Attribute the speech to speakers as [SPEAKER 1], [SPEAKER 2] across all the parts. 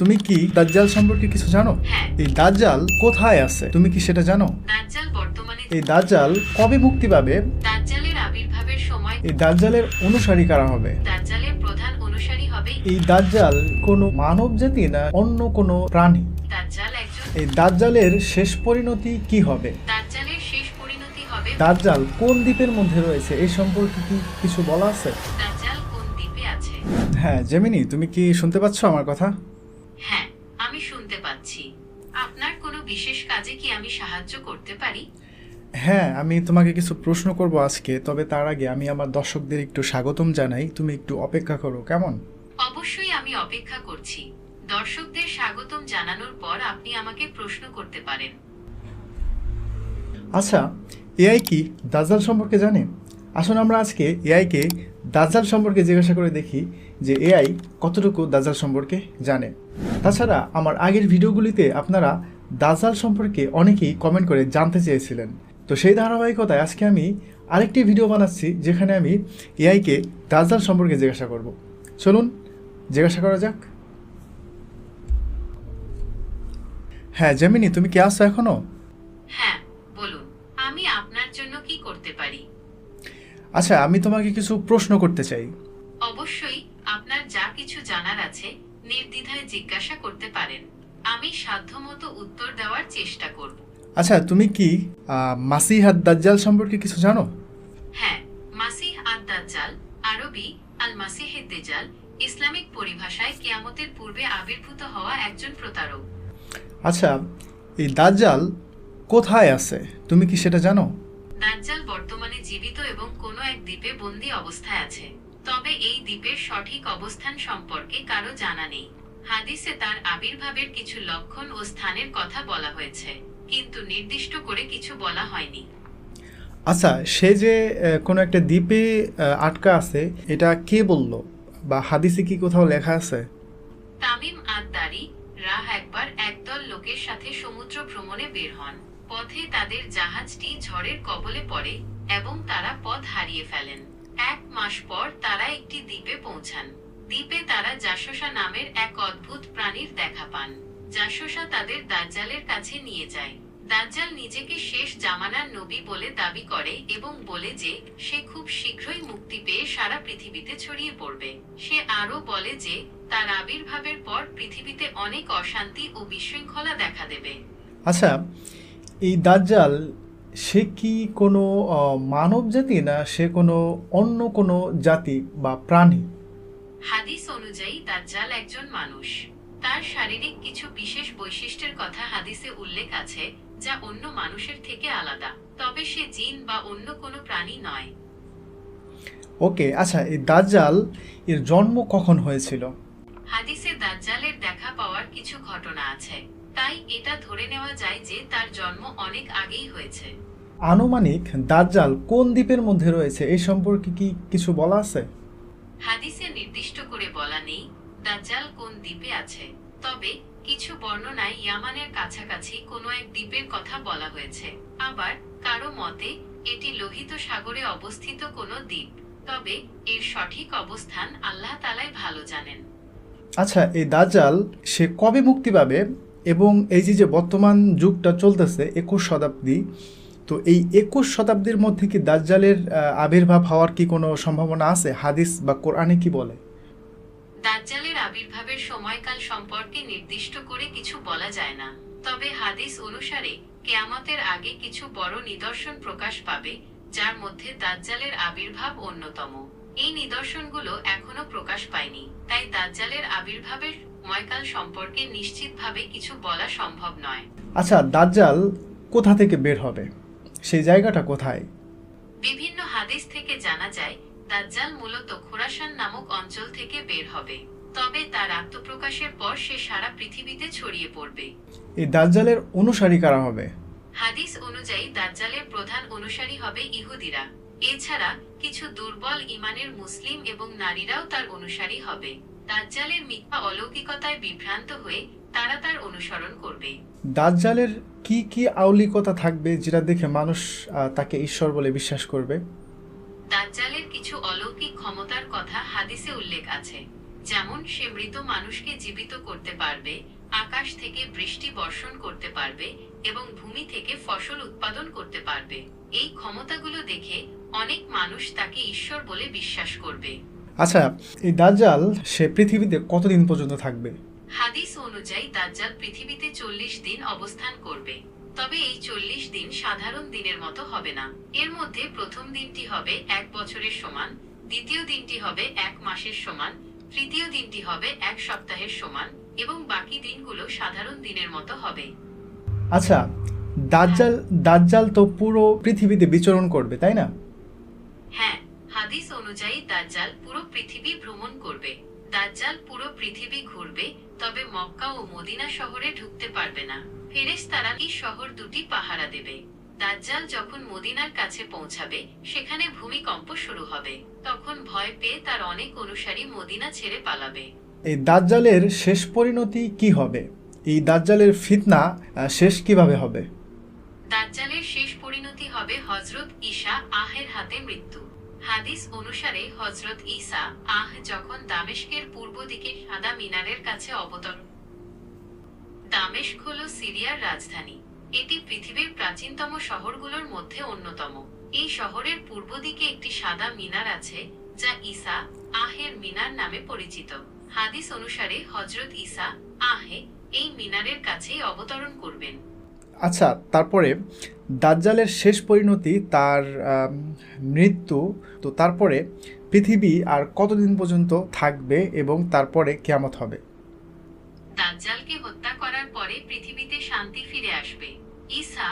[SPEAKER 1] তুমি কি দাজ্জাল সম্পর্কে কিছু জানো?
[SPEAKER 2] হ্যাঁ।
[SPEAKER 1] এই দাজ্জাল কোথায় আছে তুমি কি সেটা জানো?
[SPEAKER 2] দাজ্জাল বর্তমানে
[SPEAKER 1] এই দাজ্জাল কবে মুক্তি পাবে?
[SPEAKER 2] দাজ্জালের আবির্ভাবের সময়
[SPEAKER 1] এই দাজ্জালের অনুসারী কারা হবে?
[SPEAKER 2] দাজ্জালের প্রধান অনুসারী হবে
[SPEAKER 1] এই দাজ্জাল কোনো মানব জাতি না অন্য কোনো প্রাণী?
[SPEAKER 2] দাজ্জাল একজন
[SPEAKER 1] এই দাজ্জালের শেষ পরিণতি কি হবে?
[SPEAKER 2] দাজ্জালের শেষ পরিণতি হবে
[SPEAKER 1] দাজ্জাল কোন দ্বীপের মধ্যে রয়েছে এই সম্পর্কে কি কিছু বলা আছে?
[SPEAKER 2] দাজ্জাল কোন দ্বীপে আছে।
[SPEAKER 1] হ্যাঁ জেমিনি, তুমি কি শুনতে পাচ্ছ আমার কথা?
[SPEAKER 2] হ্যাঁ, আমি শুনতে পাচ্ছি। আপনার কোনো বিশেষ কাজে কি আমি সাহায্য করতে পারি?
[SPEAKER 1] হ্যাঁ, আমি তোমাকে কিছু প্রশ্ন করব আজকে, তবে তার আগে আমি আমার দর্শকদের একটু স্বাগতম জানাই। তুমি একটু অপেক্ষা করো, কেমন?
[SPEAKER 2] অবশ্যই আমি অপেক্ষা করছি। দর্শকদের স্বাগতম জানানোর পর আপনি আমাকে প্রশ্ন করতে পারেন।
[SPEAKER 1] আচ্ছা, এআই কি দাজ্জাল সম্পর্কে জানে? আসুন আমরা আজকে এআইকে দাজ্জাল সম্পর্কে জিজ্ঞাসা করে দেখি যে এআই কতটুকু দাজ্জাল সম্পর্কে জানে। তাছাড়া আমার আগের ভিডিওগুলিতে আপনারা দাজ্জাল সম্পর্কে অনেকেই কমেন্ট করে জানতে চেয়েছিলেন, তো সেই ধারাবাহিকতায় আজকে আমি আরেকটি ভিডিও বানাচ্ছি যেখানে আমি এআইকে দাজ্জাল সম্পর্কে জিজ্ঞাসা করব। চলুন জিজ্ঞাসা করা যাক। হ্যাঁ জেমিনি, তুমি কি আসছো এখনো?
[SPEAKER 2] হ্যাঁ, বলুন, আমি আপনার জন্য কি করতে পারি?
[SPEAKER 1] আচ্ছা, আমি তোমাকে কিছু প্রশ্ন করতে চাই।
[SPEAKER 2] অবশ্যই, আপনার যা কিছু জানার আছে নির্দ্বিধায় জিজ্ঞাসা করতে পারেন। আমি সাধ্যমতো উত্তর দেওয়ার চেষ্টা করব।
[SPEAKER 1] আচ্ছা, তুমি কি মাসিহ দাজ্জাল সম্পর্কে কিছু জানো?
[SPEAKER 2] হ্যাঁ, মাসিহ আদ-দাজ্জাল, আরবি আল মাসিহেদ দাজ্জাল, ইসলামিক পরিভাষায় কিয়ামতের পূর্বে আবির্ভূত হওয়া একজন প্রতারক।
[SPEAKER 1] আচ্ছা, এই দাজ্জাল কোথায় আছে তুমি কি সেটা জানো?
[SPEAKER 2] দাজ্জাল বর্তমানে জীবিত এবং কোনো এক দ্বীপে বন্দী অবস্থায় আছে। তবে এই দ্বীপের সঠিক অবস্থান সম্পর্কে কারো জানা নেই। হাদিসে তার আবির্ভাবের কিছু লক্ষণ ও স্থানের কথা বলা হয়েছে, কিন্তু নির্দিষ্ট করে কিছু বলা হয়নি।
[SPEAKER 1] আচ্ছা, সে যে কোনো একটা দ্বীপে আটকা আছে, এটা কে বলল বা হাদিসে কি কোথাও লেখা আছে?
[SPEAKER 2] তামিম আদ-দারি রাহ একবার একদল লোকের সাথে সমুদ্র ভ্রমণে বের হন। পথে তাদের জাহাজটি ঝড়ের কবলে পড়ে এবং তারা পথ হারিয়ে ফেলেন। 1 মাস পর তারা একটি দ্বীপে পৌঁছান। দ্বীপে তারা জাসোসা নামের এক অদ্ভুত প্রাণীর দেখা পান। জাসোসা তাদের দাজ্জালের কাছে নিয়ে যায়। দাজ্জাল নিজেকে শেষ জামানার নবী বলে দাবি করে এবং বলে যে সে খুব শীঘ্রই মুক্তি পেয়ে সারা পৃথিবীতে ছড়িয়ে পড়বে। সে আরও বলে যে তার আবির্ভাবের পর পৃথিবীতে অনেক অশান্তি ও বিশৃঙ্খলা দেখা দেবে।
[SPEAKER 1] আচ্ছা, এই দাজ্জাল সে কি কোনো মানব জাতি না সে কোনো অন্য কোনো জাতি বা প্রাণী?
[SPEAKER 2] হাদিস অনুযায়ী দাজ্জাল একজন মানুষ। তার শারীরিক কিছু বিশেষ বৈশিষ্ট্যের কথা হাদিসে উল্লেখ আছে যা অন্য মানুষের থেকে আলাদা, তবে সে জিন বা অন্য কোনো প্রাণী নয়।
[SPEAKER 1] ওকে, আচ্ছা, এই দাজ্জাল এর জন্ম কখন হয়েছিল?
[SPEAKER 2] হাদিসে দাজ্জালের দেখা পাওয়ার কিছু ঘটনা আছে, তাই এটা ধরে নেওয়া যায় যে তার জন্ম অনেক আগেই হয়েছে।
[SPEAKER 1] আনুমানিক দাজ্জাল কোন দ্বীপের মধ্যে রয়েছে এই সম্পর্কে কি কিছু বলা আছে?
[SPEAKER 2] হাদিসে নির্দিষ্ট করে বলা নেই দাজ্জাল কোন দ্বীপে আছে, তবে কিছু বর্ণনায় ইয়ামানের কাছাকাছি কোনো এক দ্বীপের কথা বলা হয়েছে। আবার কারো মতে এটি লোহিত সাগরে অবস্থিত কোনো দ্বীপ, তবে এর সঠিক অবস্থান আল্লাহ তাআলাই ভালো জানেন।
[SPEAKER 1] আচ্ছা, এই দাজ্জাল সে কবে মুক্তি পাবে? এবং এই যে বর্তমান যুগটা চলতেছে 21 শতাব্দী, তো এই 21 শতাব্দীর মধ্যে কি দাজ্জালের আবির্ভাব হওয়ার কি কোনো সম্ভাবনা আছে? হাদিস বা কোরআনে কি বলে?
[SPEAKER 2] দাজ্জালের আবির্ভাবের সময়কাল সম্পর্কে নির্দিষ্ট করে কিছু বলা যায় না, তবে হাদিস অনুসারে কিয়ামতের আগে কিছু বড় নিদর্শন প্রকাশ পাবে, যার মধ্যে দাজ্জালের আবির্ভাব অন্যতম। এই নিদর্শনগুলো এখনো প্রকাশ পায়নি, তাই দাজ্জালের আবির্ভাবের সময়কাল সম্পর্কে নিশ্চিতভাবে কিছু বলা সম্ভব নয়।
[SPEAKER 1] আচ্ছা, দাজ্জাল কোথা থেকে বের হবে, সেই জায়গাটা কোথায়?
[SPEAKER 2] বিভিন্ন হাদিস থেকে জানা যায় দাজ্জাল মূলত খোরাসান নামক অঞ্চল থেকে বের হবে, তবে তার আত্মপ্রকাশের পর সে সারা পৃথিবীতে ছড়িয়ে পড়বে।
[SPEAKER 1] এই দাজ্জালের অনুসারী কারা হবে?
[SPEAKER 2] হাদিস অনুযায়ী দাজ্জালের প্রধান অনুসারী হবে ইহুদিরা। এছাড়া কিছু দুর্বল ঈমানের মুসলিম এবং নারীরাও তার অনুসারী হবে। দাজ্জালের মিথ্যা অলৌকিকতায় বিভ্রান্ত হয়ে তারা তার অনুসরণ করবে।
[SPEAKER 1] দাজ্জালের কি কি আউলিকতা থাকবে যেটা দেখে মানুষ তাকে ঈশ্বর বলে বিশ্বাস করবে?
[SPEAKER 2] দাজ্জালের কিছু অলৌকিক ক্ষমতার কথা হাদিসে উল্লেখ আছে, যেমন সে মৃত মানুষকে জীবিত করতে পারবে, আকাশ থেকে বৃষ্টি বর্ষণ করতে পারবে এবং ভূমি থেকে ফসল উৎপাদন করতে পারবে। এই ক্ষমতাগুলো দেখে অনেক মানুষ তাকে ঈশ্বর বলে বিশ্বাস করবে।
[SPEAKER 1] আচ্ছা, এই দাজ্জাল সে পৃথিবীতে কতদিন পর্যন্ত থাকবে?
[SPEAKER 2] হাদিস অনুযায়ী দাজ্জাল পৃথিবীতে 40 দিন অবস্থান করবে। তবে এই 40 দিন সাধারণ দিনের মতো হবে না। এর মধ্যে প্রথম দিনটি হবে 1 বছরের সমান, দ্বিতীয় দিনটি হবে 1 মাসের সমান, তৃতীয় দিনটি হবে 1 সপ্তাহের সমান এবং বাকি দিনগুলো সাধারণ দিনের মতো হবে।
[SPEAKER 1] আচ্ছা, দাজ্জাল তো পুরো পৃথিবীতে বিচরণ করবে, তাই না?
[SPEAKER 2] হ্যাঁ, হাদিস অনুযায়ী দাজ্জাল পুরো পৃথিবী ভ্রমণ করবে। দাজ্জাল পুরো পৃথিবী ঘুরবে, তবে মক্কা ও মদিনা শহরে ঢুকতে পারবে না। ফেরেশতারা এই শহর দুটি পাহারা দেবে। দাজ্জাল যখন মদিনার কাছে পৌঁছাবে, সেখানে ভূমিকম্প শুরু হবে। তখন ভয় পেয়ে তার অনেক অনুসারী মদিনা ছেড়ে পালাবে।
[SPEAKER 1] এই দাজ্জালের শেষ পরিণতি কি হবে? এই দাজ্জালের ফিতনা শেষ কিভাবে হবে?
[SPEAKER 2] দাজ্জালের শেষ পরিণতি হবে হযরত ঈসা আহের হাতে মৃত্যু। হাদিস অনুসারে হযরত ঈসা আহ যখন দামেস্কের পূর্ব দিকে সাদা মিনারের কাছে অবতরণ। দামেস্ক হল সিরিয়ার রাজধানী। এটি পৃথিবীর প্রাচীনতম শহরগুলোর মধ্যে অন্যতম। এই শহরের পূর্ব দিকে একটি সাদা মিনার আছে, যা ঈসা আহের মিনার নামে পরিচিত। হাদিস অনুসারে হযরত ঈসা আহে এই মিনারের কাছেই অবতরণ করবেন।
[SPEAKER 1] আচ্ছা, তারপরে দাজ্জালের শেষ পরিণতি তার মৃত্যু। তো তারপরে পৃথিবী আর কতদিন পর্যন্ত থাকবে এবং তারপরে কিয়ামত হবে?
[SPEAKER 2] দাজ্জালকে হত্যা করার পরে পৃথিবীতে শান্তি ফিরে আসবে। ঈসা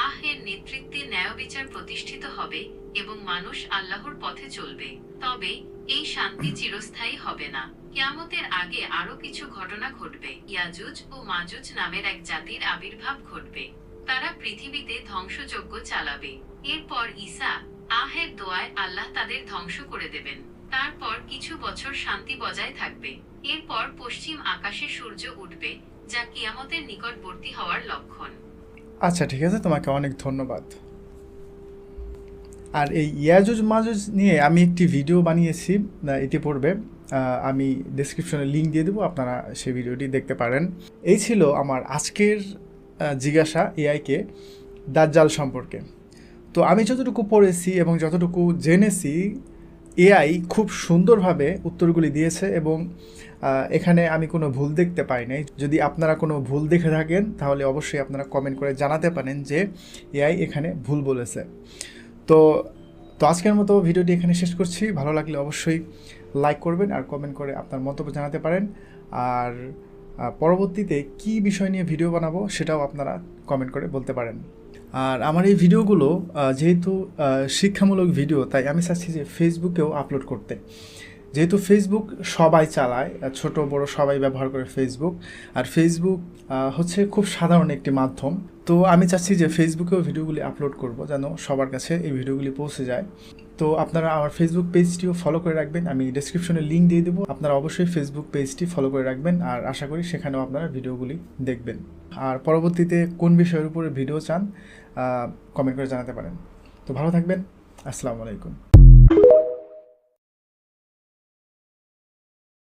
[SPEAKER 2] আহের নেতৃত্বে ন্যায় বিচার প্রতিষ্ঠিত হবে এবং মানুষ আল্লাহর পথে চলবে। তবে এই শান্তি চিরস্থায়ী হবে না। কিয়ামতের আগে আরো কিছু ঘটনা ঘটবে। ইয়াজুজ ও মাজুজ নামের এক জাতির আবির্ভাব ঘটবে। তারা পৃথিবীতে ধ্বংসযজ্ঞ চালাবে। এরপর ঈসা আহের দোয়ায় আল্লাহ তাদের ধ্বংস করে দেবেন। তারপর কিছু বছর শান্তি বজায় থাকবে। এরপর পশ্চিম আকাশে সূর্য উঠবে, যা কিয়ামতের নিকটবর্তী হওয়ার লক্ষণ।
[SPEAKER 1] আচ্ছা, ঠিক আছে, তোমাকে অনেক ধন্যবাদ। আর এই ইয়াজুজ মাজুজ নিয়ে আমি একটি ভিডিও বানিয়েছি ইতিপূর্বে। আমি ডেসক্রিপশনে লিঙ্ক দিয়ে দেবো, আপনারা সেই ভিডিওটি দেখতে পারেন। এই ছিল আমার আজকের জিজ্ঞাসা এআইকে দাজ্জাল সম্পর্কে। তো আমি যতটুকু পড়েছি এবং যতটুকু জেনেছি, এআই খুব সুন্দরভাবে উত্তরগুলি দিয়েছে এবং এখানে আমি কোনো ভুল দেখতে পাই নাই। যদি আপনারা কোনো ভুল দেখে থাকেন তাহলে অবশ্যই আপনারা কমেন্ট করে জানাতে পারেন যে এআই এখানে ভুল বলেছে। তো আজকের মতো ভিডিওটি এখানে শেষ করছি। ভালো লাগলে অবশ্যই লাইক করবেন আর কমেন্ট করে আপনার মন্তব্য জানাতে পারেন। আর পরবর্তীতে কি বিষয় নিয়ে ভিডিও বানাবো সেটাও আপনারা কমেন্ট করে বলতে পারেন। আর আমার এই ভিডিওগুলো যেহেতু শিক্ষামূলক ভিডিও, তাই আমি চাচ্ছি যে ফেসবুকেও আপলোড করতে। যেহেতু ফেসবুক সবাই চালায়, ছোট বড় সবাই ব্যবহার করে ফেসবুক। আর ফেসবুক হচ্ছে খুব সাধারণ একটি মাধ্যম। তো আমি চাচ্ছি যে ফেসবুকেও ভিডিওগুলি আপলোড করব, যেন সবার কাছে এই ভিডিওগুলি পৌঁছে যায়। তো আপনারা আমার ফেসবুক পেজটিও ফলো করে রাখবেন। আমি ডেসক্রিপশনে লিঙ্ক দিয়ে দেবো, আপনারা অবশ্যই ফেসবুক পেজটি ফলো করে রাখবেন। আর আশা করি সেখানেও আপনারা ভিডিওগুলি দেখবেন। আর পরবর্তীতে কোন বিষয়ের উপরে ভিডিও চান কমেন্ট করে জানাতে পারেন। তো ভালো থাকবেন। আসসালামু আলাইকুম।